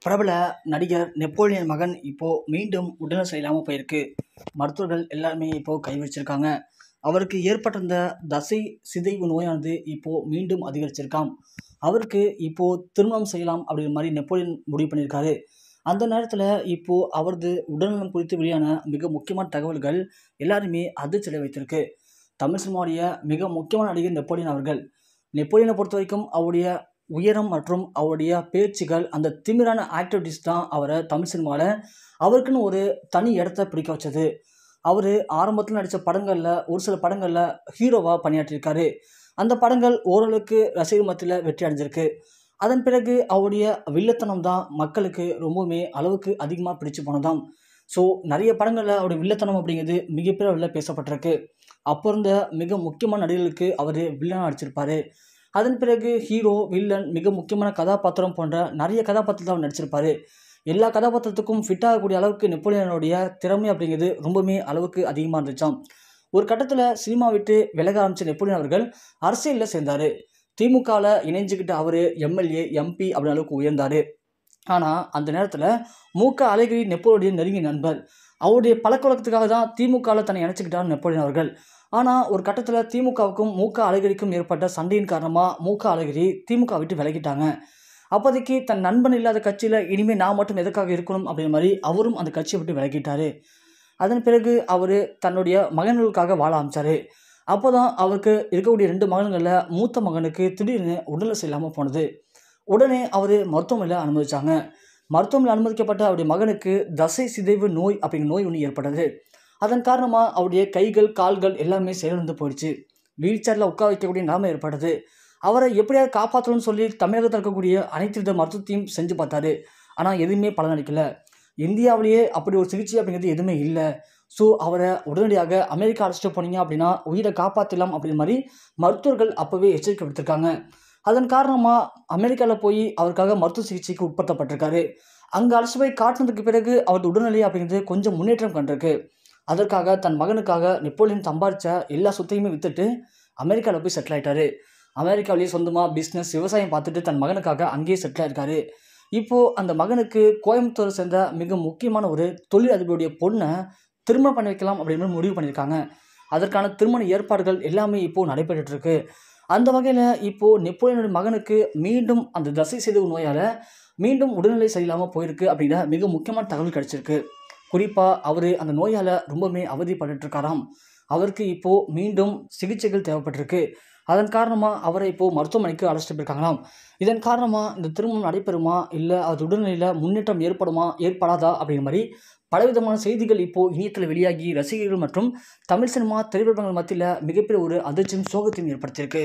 பிரபல நடிகர் நெப்போலியன் மகன் இப்போ மீண்டும் உடல்நல சரியில்லாமல் போயிருக்கு. மருத்துவர்கள் எல்லாருமே இப்போ கை வச்சிருக்காங்க. அவருக்கு ஏற்பட்டிருந்த தசை சிதைவு நோயானது இப்போ மீண்டும் அதிகரிச்சிருக்காம். அவருக்கு இப்போ திருமணம் செய்யலாம் அப்படிங்கிற மாதிரி நெப்போலியன் முடிவு பண்ணியிருக்காரு. அந்த நேரத்தில் இப்போ அவரது உடல்நலம் குறித்து வெளியான மிக முக்கியமான தகவல்கள் எல்லாருமே அதிர்ச்சியடைய வைத்திருக்கு. தமிழ் சினிமாவுடைய மிக முக்கியமான நடிகர் நெப்போலியன் அவர்கள். நெப்போலியனை பொறுத்த வரைக்கும் அவருடைய உயரம் மற்றும் அவருடைய பேச்சுகள், அந்த திமிரான ஆக்டிவிட்டிஸ் தான் அவரை தமிழ் சினிமாவில் அவருக்குன்னு ஒரு தனி இடத்த பிடிக்க வச்சது. அவர் ஆரம்பத்தில் நடித்த படங்களில் ஒரு சில படங்களில் ஹீரோவாக பணியாற்றியிருக்காரு. அந்த படங்கள் ஓரளவுக்கு ரசிகர் மத்தியில் வெற்றி அடைஞ்சிருக்கு. அதன் பிறகு அவருடைய வில்லத்தனம் தான் மக்களுக்கு ரொம்பவுமே அளவுக்கு அதிகமாக பிடிச்சு போனதாம். ஸோ நிறைய படங்களில் அவருடைய வில்லத்தனம் அப்படிங்கிறது மிகப்பெரிய அளவில் பேசப்பட்டிருக்கு. அப்போ இருந்த மிக முக்கியமான நடிகர்களுக்கு அவர் வில்லனாக நடிச்சிருப்பார். அதன் பிறகு ஹீரோ, வில்லன், மிக முக்கியமான கதாபாத்திரம் போன்ற நிறைய கதாபாத்திரத்தில் அவர் நடிச்சிருப்பார். எல்லா கதாபாத்திரத்துக்கும் ஃபிட் ஆகக்கூடிய அளவுக்கு நெப்போலியனுடைய திறமை அப்படிங்கிறது ரொம்பவுமே அளவுக்கு அதிகமாக இருந்துச்சாம். ஒரு கட்டத்தில் சினிமா விட்டு விலக ஆரம்பித்த நெப்போலியன் அவர்கள் அரசியலில் சேர்ந்தார். திமுகவில் இணைஞ்சிக்கிட்டு அவர் எம்எல்ஏ, எம்பி அப்படின்ற அளவுக்கு உயர்ந்தார். ஆனால் அந்த நேரத்தில் மூக்க அழகிரி நெப்போலியனுடைய நெருங்கிய நண்பர். அவருடைய பழக்க வழக்கத்துக்காக தான் திமுகவில் தன்னை இணைச்சிக்கிட்டார் நெப்போலியன் அவர்கள். ஆனால் ஒரு கட்டத்தில் திமுகவுக்கும் மூக்க அழகிரிக்கும் ஏற்பட்ட சண்டையின் காரணமாக மூக்க அழகிரி திமுக விட்டு விலகிட்டாங்க. அப்போதைக்கு தன் நண்பன் இல்லாத கட்சியில் இனிமேல் நான் மட்டும் எதுக்காக இருக்கணும் அப்படிங்கிற மாதிரி அவரும் அந்த கட்சியை விட்டு விலகிட்டார். அதன் பிறகு அவர் தன்னுடைய மகன்களுக்காக வாழ ஆரம்பித்தார். அப்போ தான் அவருக்கு இருக்கக்கூடிய 2 மகன்களில் மூத்த மகனுக்கு திடீர்னு உடல்நல சரியில்லாமல் போனது. உடனே அவர் மருத்துவமனையில் அனுமதிச்சாங்க. மருத்துவமனையில் அனுமதிக்கப்பட்ட அவருடைய மகனுக்கு தசை சிதைவு நோய் அப்படிங்கிற நோய் ஒன்று ஏற்பட்டது. அதன் காரணமாக அவருடைய கைகள், கால்கள் எல்லாமே செயலிழந்து போயிடுச்சு. வீல் சேரில் உட்கார வைக்கக்கூடிய நிலைமை ஏற்பட்டது. அவரை எப்படியாவது காப்பாற்றணும்னு சொல்லி தமிழகத்தில் இருக்கக்கூடிய அனைத்து வித மருத்துவத்தையும் செஞ்சு பார்த்தாரு. ஆனால் எதுவுமே பலனளிக்கலை. இந்தியாவிலேயே அப்படி ஒரு சிகிச்சை அப்படிங்கிறது எதுவுமே இல்லை. ஸோ அவரை உடனடியாக அமெரிக்கா அழைச்சிட்டு போனீங்க அப்படின்னா உயிரை காப்பாற்றலாம் அப்படிங்கிற மாதிரி மருத்துவர்கள் அப்போவே எச்சரிக்கை விடுத்திருக்காங்க. அதன் காரணமாக அமெரிக்காவில் போய் அவருக்காக மருத்துவ சிகிச்சைக்கு உட்படுத்தப்பட்டிருக்காரு. அங்கே அழைச்சி போய் காட்டினதுக்கு பிறகு அவரது உடல்நிலை அப்படிங்கிறது கொஞ்சம் முன்னேற்றம் கண்டிருக்கு. அதற்காக தன் மகனுக்காக நெப்போலியன் சம்பாதிச்ச எல்லா சொத்தையுமே விற்றுட்டு அமெரிக்காவில் போய் செட்டில் ஆகிட்டாரு. அமெரிக்காவிலேயே சொந்தமாக பிஸ்னஸ், விவசாயம் பார்த்துட்டு தன் மகனுக்காக அங்கேயே செட்டில் ஆகிருக்காரு. இப்போது அந்த மகனுக்கு கோயம்புத்தூரை சேர்ந்த மிக முக்கியமான ஒரு தொழில் அதிபருடைய பொண்ணை திருமணம் பண்ணி வைக்கலாம் அப்படின்னு முடிவு பண்ணியிருக்காங்க. அதற்கான திருமண ஏற்பாடுகள் எல்லாமே இப்போது நடைபெற்றுருக்கு. அந்த வகையில் இப்போது நெப்போலியனுடைய மகனுக்கு மீண்டும் அந்த தசை சிதைவு நோயால் மீண்டும் உடல்நிலை சரியில்லாமல் போயிருக்கு அப்படிங்கிற மிக முக்கியமான தகவல் கிடச்சிருக்கு. குறிப்பாக அவர் அந்த நோயால் ரொம்பவுமே அவதிப்பட்டுருக்காராம். அவருக்கு இப்போது மீண்டும் சிகிச்சைகள் தேவைப்பட்டிருக்கு. அதன் காரணமாக அவரை இப்போது மருத்துவமனைக்கு அழைச்சிட்டு போயிருக்காங்களாம். இதன் காரணமாக இந்த திருமணம் நடைபெறுமா, இல்லை அது உடல்நிலையில் முன்னேற்றம் ஏற்படாதா அப்படிங்கிற மாதிரி பலவிதமான செய்திகள் இப்போது இணையத்தில் வெளியாகி ரசிகர்கள் மற்றும் தமிழ் சினிமா திரைப்படங்கள் மத்தியில் மிகப்பெரிய ஒரு அதிர்ச்சியும் சோகத்தையும் ஏற்படுத்தியிருக்கு.